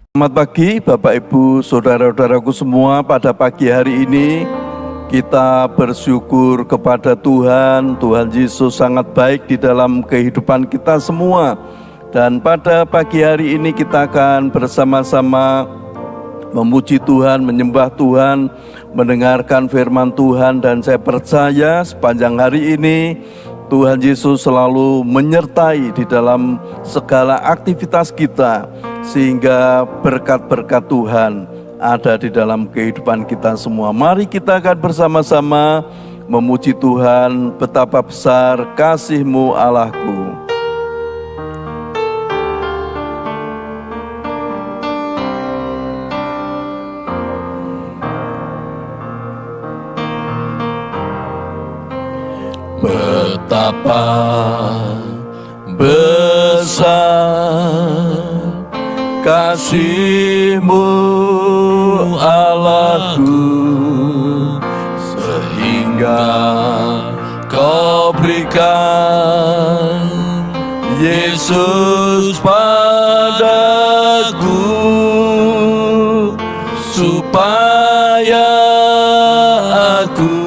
Selamat pagi Bapak Ibu Saudara-saudaraku semua. Pada pagi hari ini kita bersyukur kepada Tuhan. Tuhan Yesus sangat baik di dalam kehidupan kita semua. Dan pada pagi hari ini kita akan bersama-sama memuji Tuhan, menyembah Tuhan, mendengarkan firman Tuhan. Dan saya percaya sepanjang hari ini Tuhan Yesus selalu menyertai di dalam segala aktivitas kita, sehingga berkat-berkat Tuhan ada di dalam kehidupan kita semua. Mari kita akan bersama-sama memuji Tuhan. Betapa besar kasih-Mu Allahku. Betapa besar kasih-Mu Allahku, sehingga Kau berikan Yesus padaku, supaya aku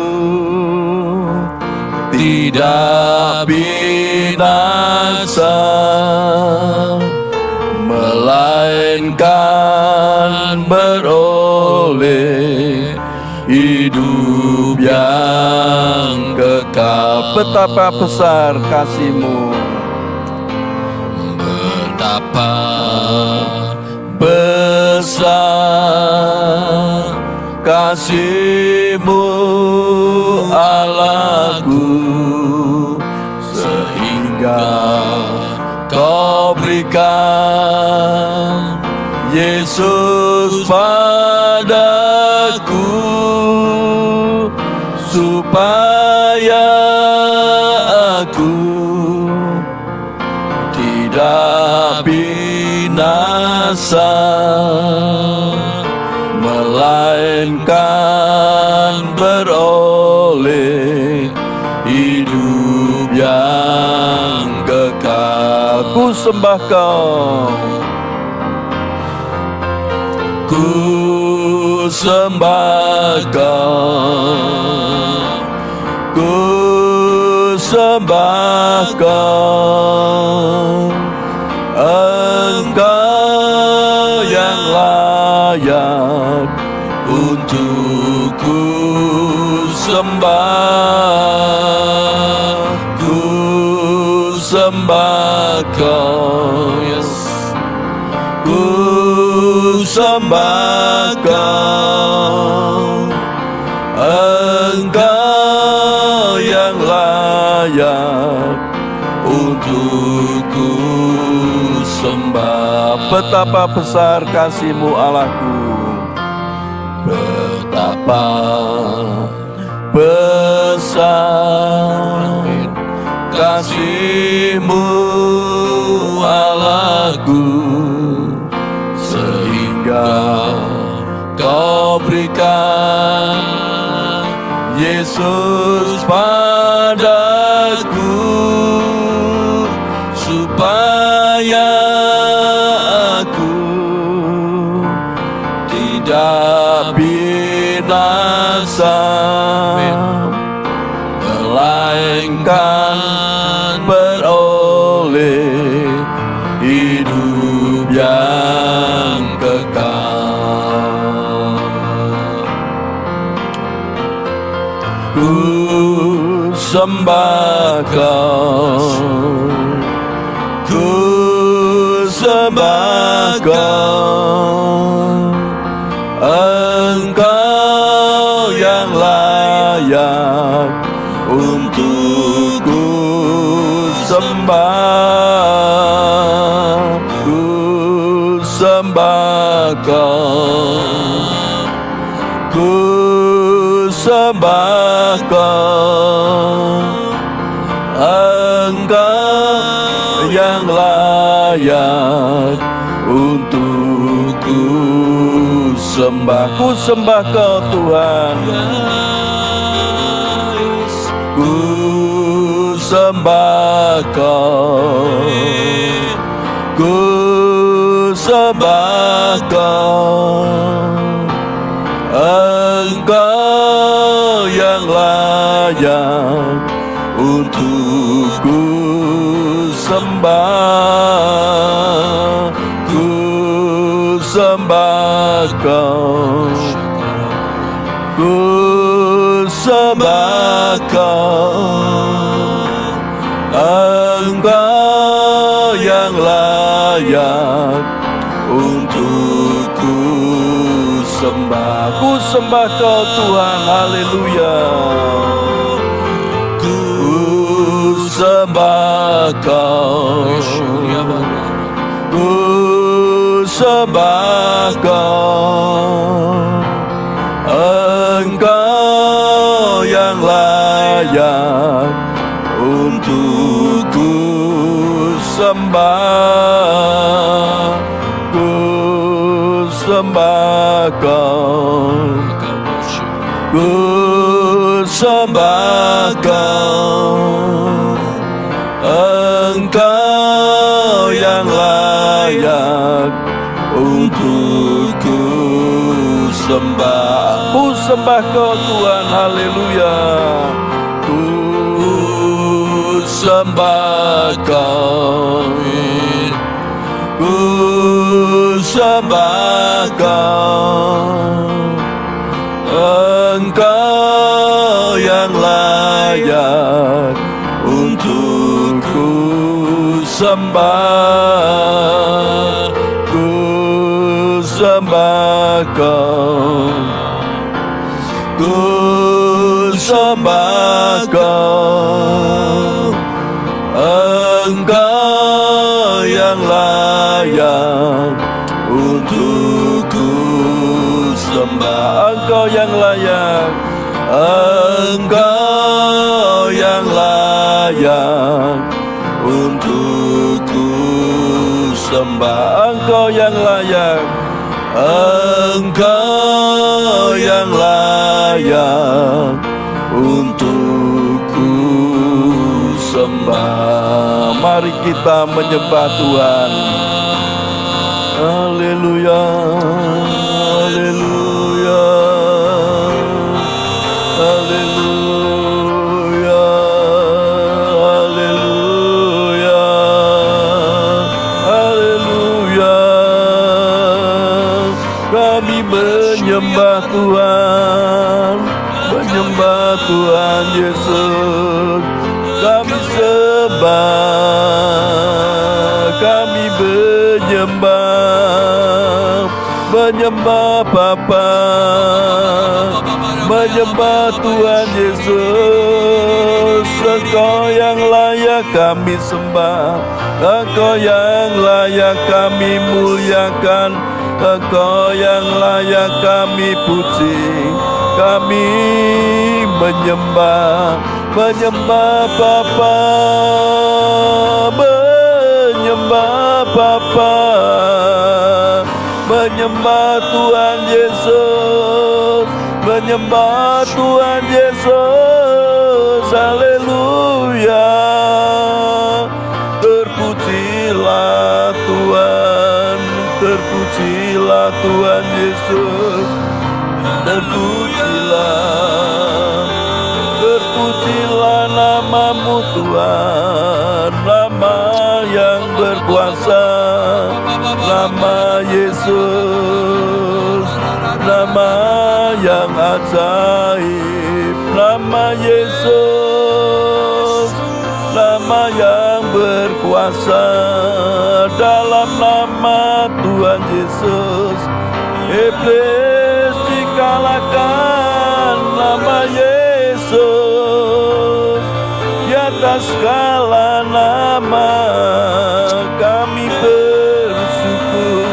tidak binasa, melainkan beroleh hidup yang kekal. Betapa besar kasih-Mu, betapa besar kasih-Mu Allahku, sehingga Kau berikan Yesus padaku, supaya aku tidak binasa, melainkan beroleh hidup yang kekal. Ku sembah Kau, ku sembah Kau, ku sembah Kau. Engkau yang layak untuk ku sembah, ku sembah Kau, yes. Ku sembah Kau, Engkau yang layak untuk ku sembah. Betapa besar kasih-Mu Allahku, betapa besar kasih-Mu Allahku, sehingga Kau berikan Yesus padaku, supaya aku tidak binasa, melainkan beroleh hidup yang kekal. Ku sembah Kau, ku sembah Kau, Engkau yang layak untuk ku sembah, ku sembah Kau, ku sembah Kau, Engkau yang layak untuk ku sembah. Ku sembah Kau Tuhan, ku sembah Kau, ku sembah Kau, Engkau yang layak untuk ku sembah, ku sembah Kau, ku sembah Kau, Engkau yang layak untuk ku sembah. Ku sembah Kau Tuhan, haleluya. Ku sembah Kau, ku sembah Kau, Engkau yang layak untuk ku sembah, ku sembah Kau, ku sembah Kau, Engkau yang layak untuk ku sembah. Ku sembah Kau Tuhan, haleluya. Ku sembah Kau, ku sembah Kau, Engkau yang layak untuk ku sembah, ku sembah Kau, ku sembah Kau, Engkau yang layak untuk ku sembah. Engkau yang layak, Engkau yang layak untuk ku sembah. Engkau yang layak, Engkau yang layak untuk ku sembah. Mari kita menyembah Tuhan. Haleluya, haleluya, haleluya, haleluya, haleluya. Kami menyembah Tuhan, menyembah Tuhan Yesus. Kami sembah, kami menyembah, menyembah Bapa, menyembah Tuhan Yesus. Engkau yang layak kami sembah, Engkau yang layak kami muliakan, Engkau yang layak kami puji. Kami menyembah, menyembah Bapa, menyembah Bapa, menyembah Tuhan Yesus, menyembah Tuhan Yesus. Haleluya, terpujilah Tuhan, terpujilah Tuhan Yesus, terpujilah, terpujilah namamu Tuhan, nama yang berkuasa, nama Yesus, nama yang ajaib, nama Yesus, nama yang berkuasa. Dalam nama Tuhan Yesus, iblis dikalahkan. Nama Yesus, di atas segala nama kami bersyukur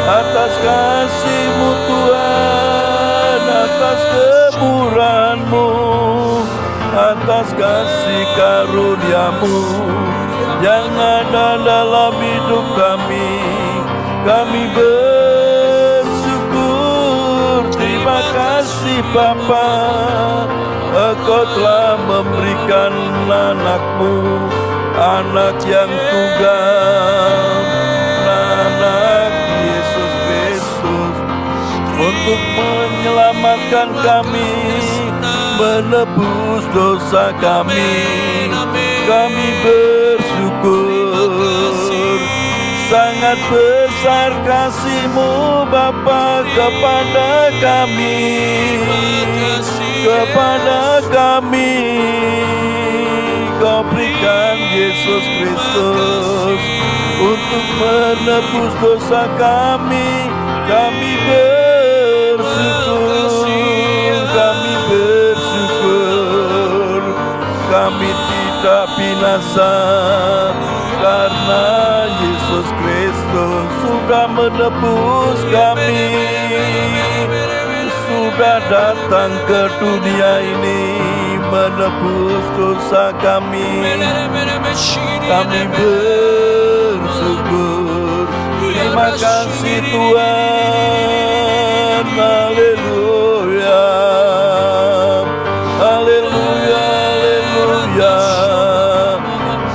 atas kasih-Mu Tuhan, atas kemurahan-Mu, atas kasih karunia-Mu yang ada dalam hidup kami. Kami bersyukur, terima kasih Bapa, Engkau telah memberikan anak-Mu, anak yang tunggal, anak menyelamatkan kami, menebus dosa kami. Kami bersyukur, sangat besar kasih-Mu Bapa kepada kami, kepada kami. Kau berikan Yesus Kristus untuk menebus dosa kami. Kami bersyukur, kami bersyukur. Kami tidak binasa karena Yesus Kristus sudah menebus kami, sudah datang ke dunia ini menebus dosa kami. Kami bersyukur. Terima kasih Tuhan. Haleluya, haleluya, haleluya,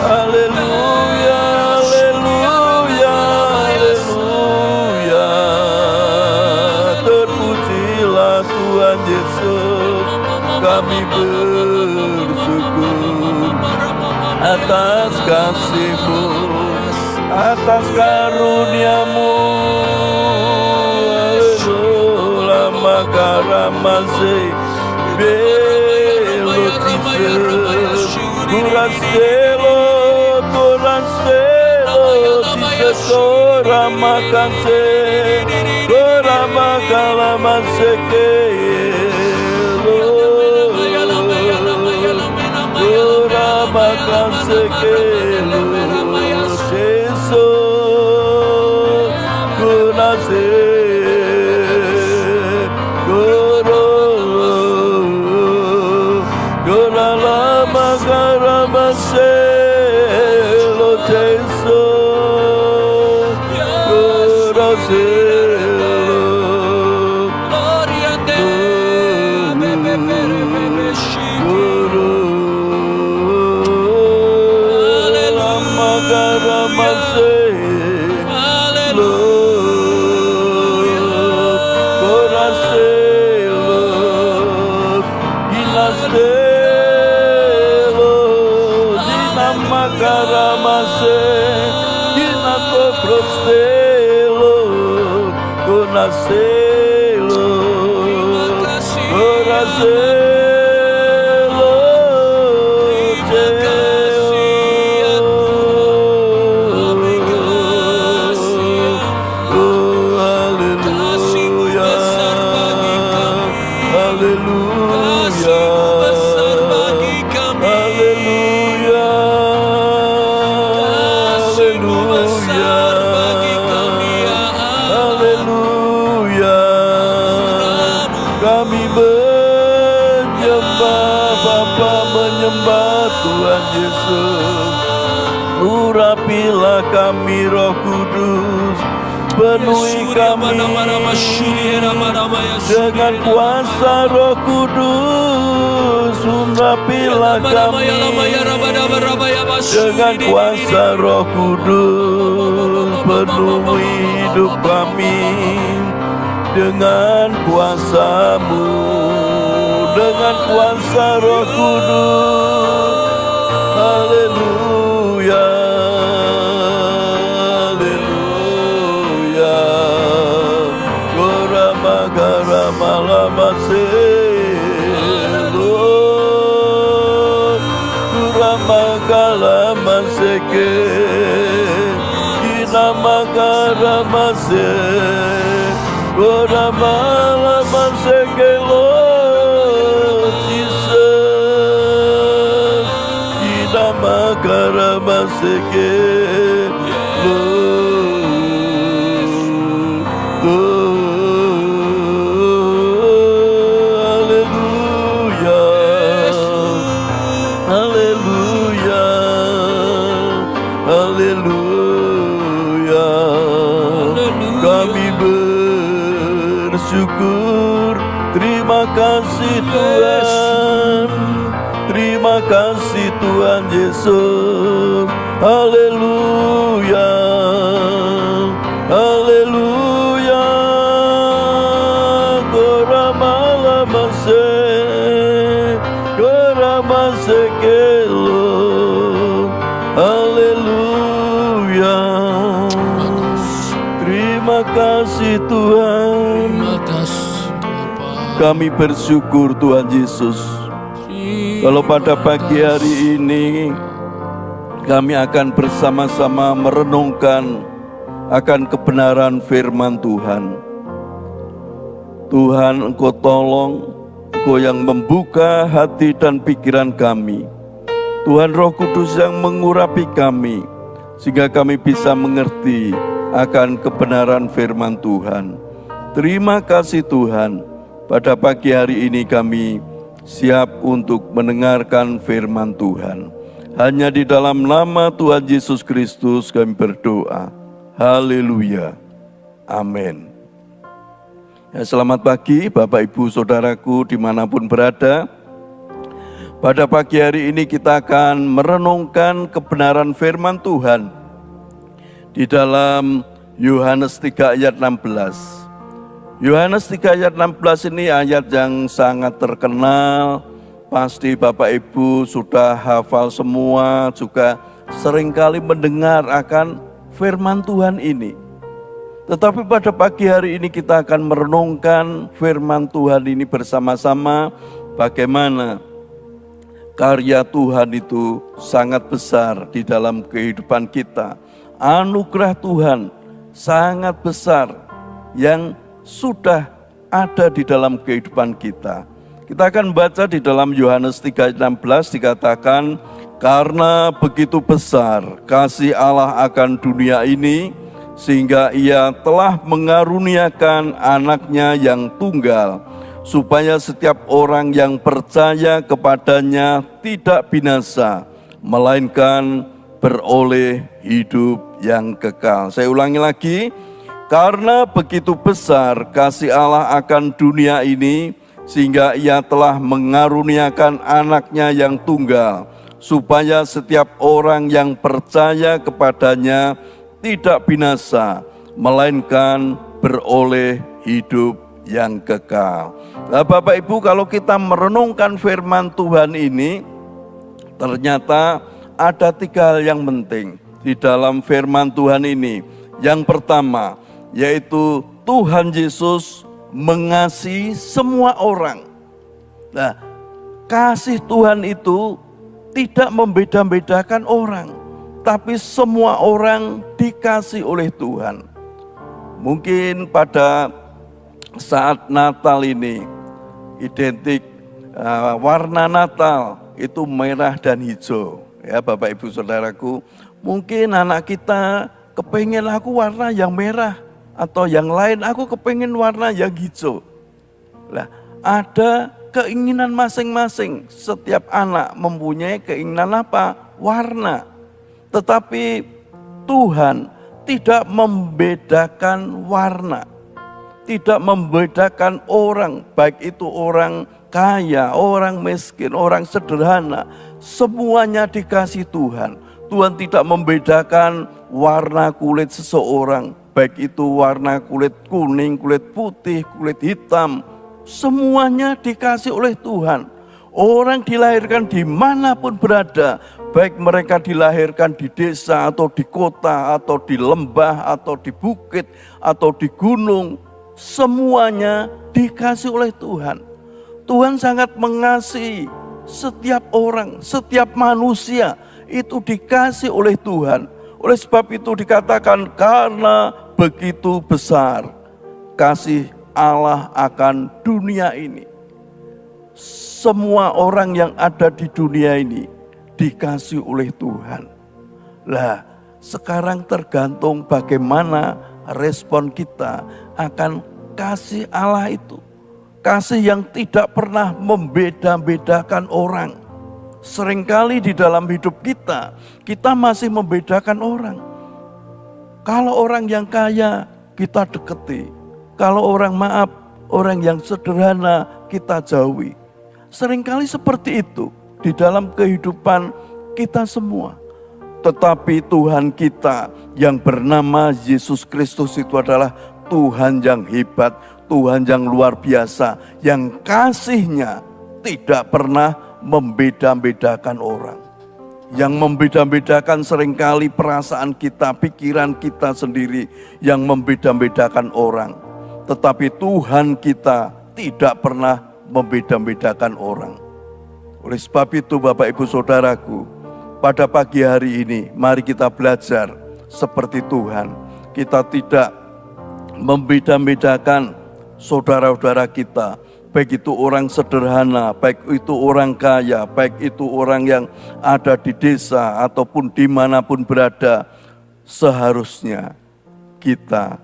haleluya, haleluya, haleluya. Terpujilah Tuhan Yesus. Kami bersyukur atas kasih-Mu, atas karunia-Mu. Haleluya, makaramase belotise kuraselo kuraselo tisora makanse koramakalamase kelo koramakalamase kelo seso kunase Nascelo, Nascelo, oh, haleluya, haleluya, haleluya, haleluya. Kami menyembah Bapa, menyembah Tuhan Yesus. Urapilah kami Roh Kudus, penuhi kami dengan kuasa Roh Kudus. Urapilah kami dengan kuasa Roh Kudus, penuhi hidup kami dengan kuasa-Mu, dengan kuasa Roh Kudus. Haleluya, haleluya. Gorama garama lama selo, gorama galama seke, kinama garama se. Gorama lama sekelo Jesus, kinama garama sekelo. Haleluya, haleluya, haleluya. Kami bersyukur. Terima kasih Tuhan, terima kasih Tuhan Yesus. Haleluya, haleluya. Gorama Terima kasih Tuhan. Terima kasih Bapa. Kami bersyukur Tuhan Yesus. Kalau pada pagi hari ini kami akan bersama-sama merenungkan akan kebenaran firman Tuhan. Tuhan, Engkau tolong, Engkau yang membuka hati dan pikiran kami. Tuhan, Roh Kudus yang mengurapi kami, sehingga kami bisa mengerti akan kebenaran firman Tuhan. Terima kasih Tuhan, pada pagi hari ini kami siap untuk mendengarkan firman Tuhan. Hanya di dalam nama Tuhan Yesus Kristus kami berdoa. Haleluya. Amin. Ya, selamat pagi Bapak Ibu Saudaraku dimanapun berada. Pada pagi hari ini kita akan merenungkan kebenaran firman Tuhan di dalam Yohanes 3 ayat 16. Yohanes 3 ayat 16 ini ayat yang sangat terkenal. Pasti Bapak Ibu sudah hafal semua, juga seringkali mendengar akan firman Tuhan ini. Tetapi pada pagi hari ini kita akan merenungkan firman Tuhan ini bersama-sama. Bagaimana karya Tuhan itu sangat besar di dalam kehidupan kita. Anugerah Tuhan sangat besar yang sudah ada di dalam kehidupan kita. Kita akan baca di dalam Yohanes 3:16 dikatakan, karena begitu besar kasih Allah akan dunia ini, sehingga Ia telah mengaruniakan anaknya yang tunggal, supaya setiap orang yang percaya kepadanya tidak binasa, melainkan beroleh hidup yang kekal. Saya ulangi lagi. Karena begitu besar kasih Allah akan dunia ini, sehingga Ia telah mengaruniakan anaknya yang tunggal, supaya setiap orang yang percaya kepadanya tidak binasa, melainkan beroleh hidup yang kekal. Nah, Bapak Ibu, kalau kita merenungkan firman Tuhan ini, ternyata ada 3 hal yang penting di dalam firman Tuhan ini. Yang pertama, yaitu Tuhan Yesus mengasihi semua orang. Nah, kasih Tuhan itu tidak membeda-bedakan orang, tapi semua orang dikasih oleh Tuhan. Mungkin pada saat Natal ini identik warna Natal itu merah dan hijau. Ya Bapak Ibu Saudaraku, mungkin anak kita kepengen aku warna yang merah, atau yang lain aku kepengen warna yang hijau. Nah, ada keinginan masing-masing. Setiap anak mempunyai keinginan apa? Warna. Tetapi Tuhan tidak membedakan warna. Tidak membedakan orang, baik itu orang kaya, orang miskin, orang sederhana. Semuanya dikasih Tuhan. Tuhan tidak membedakan warna kulit seseorang, baik itu warna kulit kuning, kulit putih, kulit hitam, semuanya dikasih oleh Tuhan. Orang dilahirkan dimanapun berada, baik mereka dilahirkan di desa atau di kota atau di lembah atau di bukit atau di gunung, semuanya dikasih oleh Tuhan. Tuhan sangat mengasihi setiap orang, setiap manusia itu dikasih oleh Tuhan. Oleh sebab itu dikatakan, karena begitu besar kasih Allah akan dunia ini. Semua orang yang ada di dunia ini dikasih oleh Tuhan. Lah, sekarang tergantung bagaimana respon kita akan kasih Allah itu. Kasih yang tidak pernah membeda-bedakan orang. Seringkali di dalam hidup kita, kita masih membedakan orang. Kalau orang yang kaya, kita deketi. Kalau orang orang yang sederhana, kita jauhi. Seringkali seperti itu di dalam kehidupan kita semua. Tetapi Tuhan kita yang bernama Yesus Kristus itu adalah Tuhan yang hebat, Tuhan yang luar biasa, yang kasih-Nya tidak pernah membeda-bedakan orang. Yang membeda-bedakan seringkali perasaan kita, pikiran kita sendiri yang membeda-bedakan orang. Tetapi Tuhan kita tidak pernah membeda-bedakan orang. Oleh sebab itu Bapak Ibu Saudaraku, pada pagi hari ini mari kita belajar seperti Tuhan. Kita tidak membeda-bedakan saudara-saudara kita, baik itu orang sederhana, baik itu orang kaya, baik itu orang yang ada di desa ataupun dimanapun berada. Seharusnya kita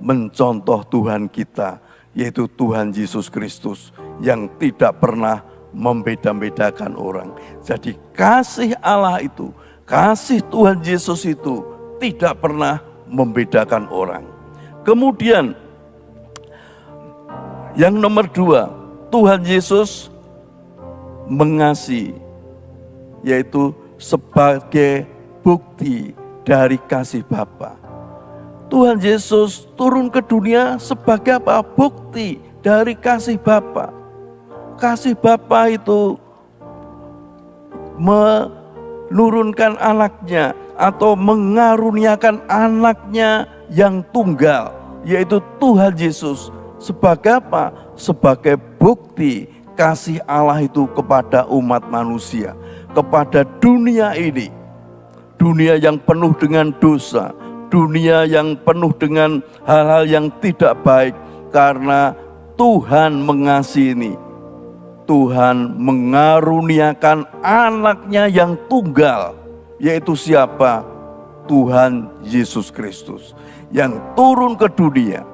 mencontoh Tuhan kita, yaitu Tuhan Yesus Kristus yang tidak pernah membeda-bedakan orang. Jadi kasih Allah itu, kasih Tuhan Yesus itu tidak pernah membedakan orang. Kemudian yang nomor 2, Tuhan Yesus mengasihi, yaitu sebagai bukti dari kasih Bapa. Tuhan Yesus turun ke dunia sebagai apa? Bukti dari kasih Bapa. Kasih Bapa itu menurunkan anaknya atau mengaruniakan anaknya yang tunggal, yaitu Tuhan Yesus. Sebagai apa? Sebagai bukti kasih Allah itu kepada umat manusia, kepada dunia ini. Dunia yang penuh dengan dosa, dunia yang penuh dengan hal-hal yang tidak baik. Karena Tuhan mengasihi ini, Tuhan mengaruniakan anaknya yang tunggal, yaitu siapa? Tuhan Yesus Kristus, yang turun ke dunia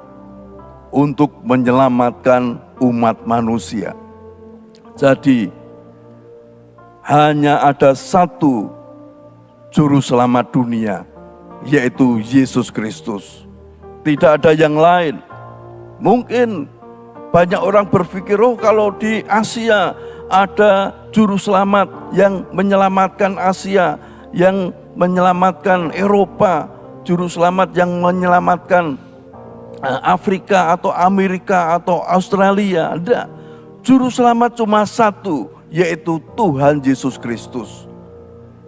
untuk menyelamatkan umat manusia. Jadi hanya ada satu juru selamat dunia, yaitu Yesus Kristus. Tidak ada yang lain. Mungkin banyak orang berpikir, oh kalau di Asia ada juru selamat yang menyelamatkan Asia, yang menyelamatkan Eropa, juru selamat yang menyelamatkan Afrika atau Amerika atau Australia. Ada. Juru selamat cuma satu, yaitu Tuhan Yesus Kristus.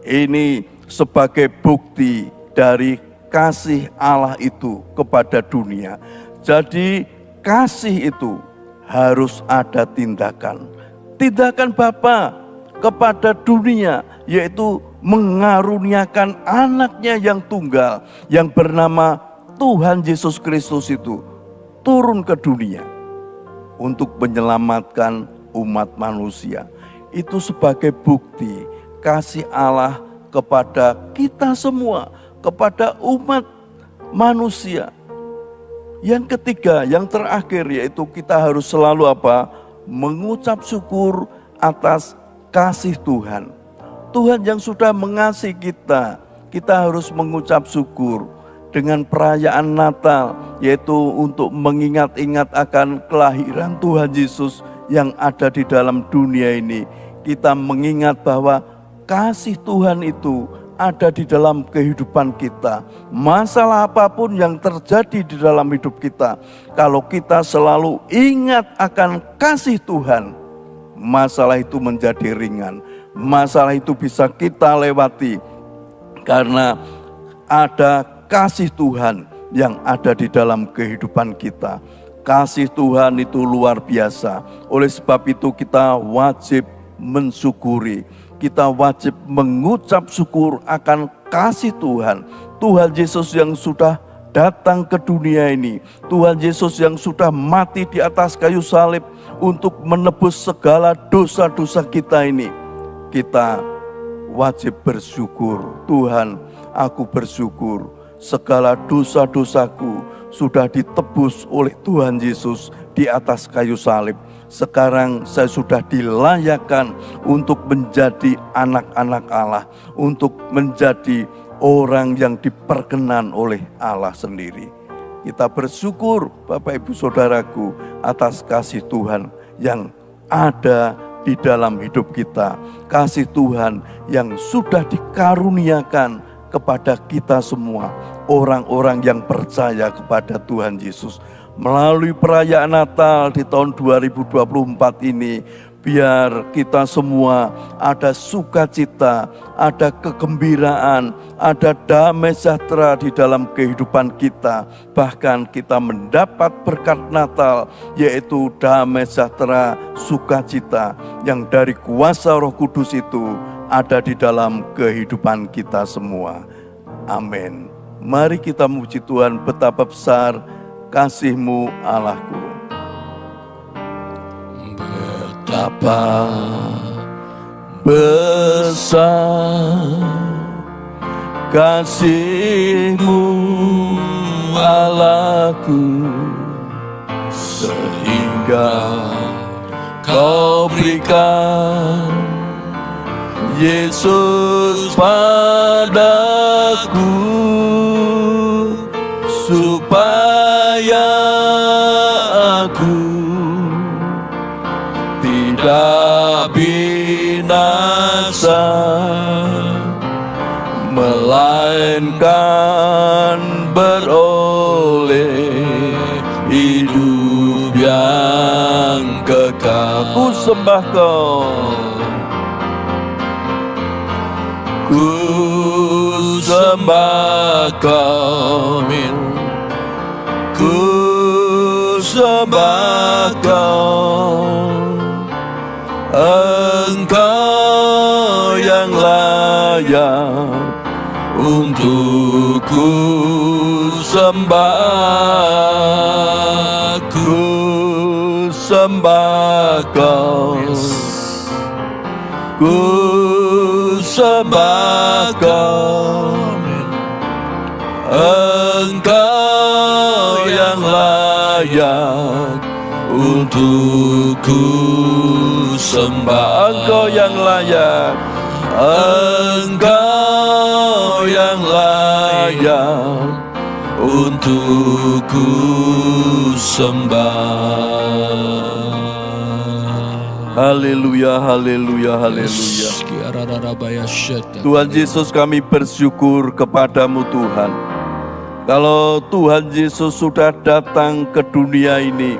Ini sebagai bukti dari kasih Allah itu kepada dunia. Jadi kasih itu harus ada tindakan. Tindakan Bapa kepada dunia, yaitu mengaruniakan anaknya yang tunggal, yang bernama Tuhan Yesus Kristus itu turun ke dunia untuk menyelamatkan umat manusia. Itu sebagai bukti kasih Allah kepada kita semua, kepada umat manusia. Yang ketiga, yang terakhir, yaitu kita harus selalu apa? Mengucap syukur atas kasih Tuhan. Tuhan yang sudah mengasihi kita, kita harus mengucap syukur. Dengan perayaan Natal, yaitu untuk mengingat-ingat akan kelahiran Tuhan Yesus yang ada di dalam dunia ini. Kita mengingat bahwa kasih Tuhan itu ada di dalam kehidupan kita. Masalah apapun yang terjadi di dalam hidup kita, kalau kita selalu ingat akan kasih Tuhan, masalah itu menjadi ringan. Masalah itu bisa kita lewati karena ada kasih Tuhan yang ada di dalam kehidupan kita. Kasih Tuhan itu luar biasa. Oleh sebab itu kita wajib mensyukuri. Kita wajib mengucap syukur akan kasih Tuhan. Tuhan Yesus yang sudah datang ke dunia ini. Tuhan Yesus yang sudah mati di atas kayu salib untuk menebus segala dosa-dosa kita ini. Kita wajib bersyukur. Tuhan, aku bersyukur. Segala dosa-dosaku sudah ditebus oleh Tuhan Yesus di atas kayu salib. Sekarang saya sudah dilayakkan untuk menjadi anak-anak Allah, untuk menjadi orang yang diperkenan oleh Allah sendiri. Kita bersyukur Bapak Ibu Saudaraku atas kasih Tuhan yang ada di dalam hidup kita. Kasih Tuhan yang sudah dikaruniakan kepada kita semua, orang-orang yang percaya kepada Tuhan Yesus. Melalui perayaan Natal di tahun 2024 ini, Biar kita semua ada sukacita, ada kegembiraan, ada damai sejahtera di dalam kehidupan kita. Bahkan kita mendapat berkat Natal, yaitu damai sejahtera, sukacita yang dari kuasa Roh Kudus itu ada di dalam kehidupan kita semua. Amin. Mari kita memuji Tuhan, betapa besar kasih-Mu Allahku. Betapa besar kasih-Mu Allahku, sehingga Kau berikan Yesus padaku, supaya aku tidak binasa, melainkan beroleh hidup yang kekal. Ku sembah Kau, ku sembah Kau, ku sembah Kau. Engkau yang layak untuk ku sembah, ku sembah Kau, ku sembah Kau. Engkau yang layak untuk ku sembah. Engkau yang layak, Engkau yang layak untuk ku sembah. Haleluya, haleluya, haleluya. Tuhan Yesus, kami bersyukur kepadamu Tuhan. Kalau Tuhan Yesus sudah datang ke dunia ini,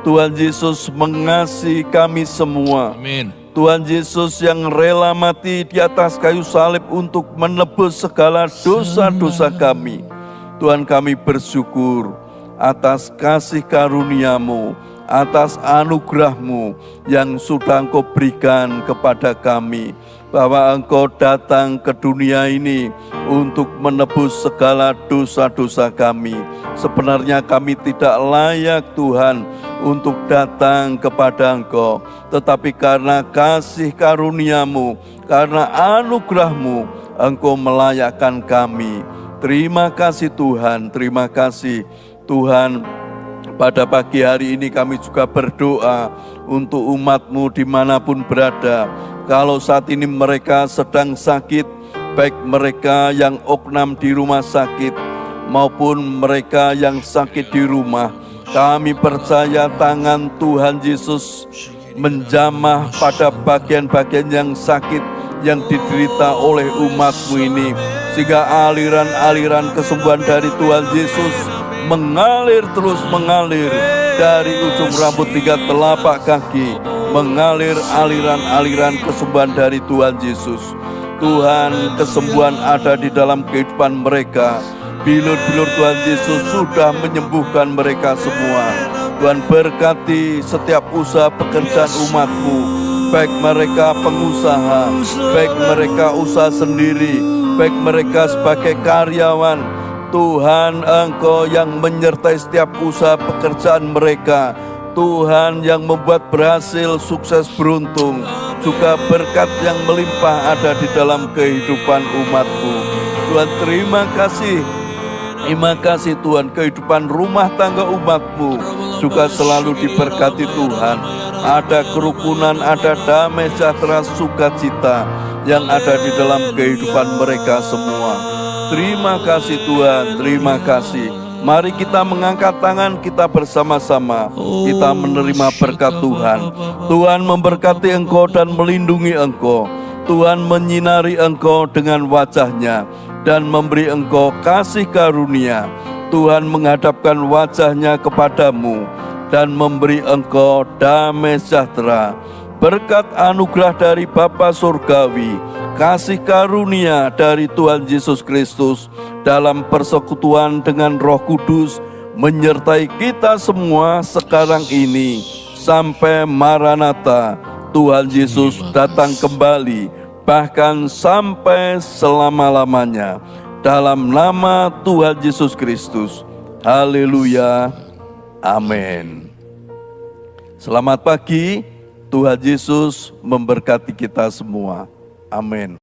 Tuhan Yesus mengasihi kami semua. Amin. Tuhan Yesus yang rela mati di atas kayu salib untuk menebus segala dosa-dosa kami. Tuhan, kami bersyukur atas kasih karunia-Mu, atas anugerah-Mu yang sudah Engkau berikan kepada kami, bahwa Engkau datang ke dunia ini untuk menebus segala dosa-dosa kami. Sebenarnya kami tidak layak Tuhan untuk datang kepada Engkau, tetapi karena kasih karunia-Mu, karena anugerah-Mu, Engkau melayakkan kami. Terima kasih Tuhan, terima kasih Tuhan. Pada pagi hari ini kami juga berdoa untuk umat-Mu dimanapun berada. Kalau saat ini mereka sedang sakit, baik mereka yang oknam di rumah sakit maupun mereka yang sakit di rumah, kami percaya tangan Tuhan Yesus menjamah pada bagian-bagian yang sakit yang diderita oleh umat-Mu ini, sehingga aliran-aliran kesembuhan dari Tuhan Yesus mengalir terus mengalir dari ujung rambut hingga telapak kaki, mengalir aliran-aliran kesembuhan dari Tuhan Yesus. Tuhan, kesembuhan ada di dalam kehidupan mereka. Bilur-bilur Tuhan Yesus sudah menyembuhkan mereka semua. Tuhan, berkati setiap usaha pekerjaan umat-Mu, baik mereka pengusaha, baik mereka usaha sendiri, baik mereka sebagai karyawan. Tuhan, Engkau yang menyertai setiap usaha pekerjaan mereka. Tuhan yang membuat berhasil, sukses, beruntung. Juga berkat yang melimpah ada di dalam kehidupan umat-Mu. Tuhan, terima kasih. Terima kasih Tuhan, kehidupan rumah tangga umat-Mu juga selalu diberkati Tuhan. Ada kerukunan, ada damai sejahtera, sukacita yang ada di dalam kehidupan mereka semua. Terima kasih Tuhan, terima kasih. Mari kita mengangkat tangan kita bersama-sama. Kita menerima berkat Tuhan. Tuhan memberkati engkau dan melindungi engkau. Tuhan menyinari engkau dengan wajah-Nya dan memberi engkau kasih karunia. Tuhan menghadapkan wajah-Nya kepadamu dan memberi engkau damai sejahtera. berkat anugerah dari Bapa Surgawi, kasih karunia dari Tuhan Yesus Kristus dalam persekutuan dengan Roh Kudus menyertai kita semua sekarang ini sampai Maranatha, Tuhan Yesus datang kembali, bahkan sampai selama-lamanya. Dalam nama Tuhan Yesus Kristus. Haleluya. Amin. Selamat pagi. Tuhan Yesus memberkati kita semua. Amin.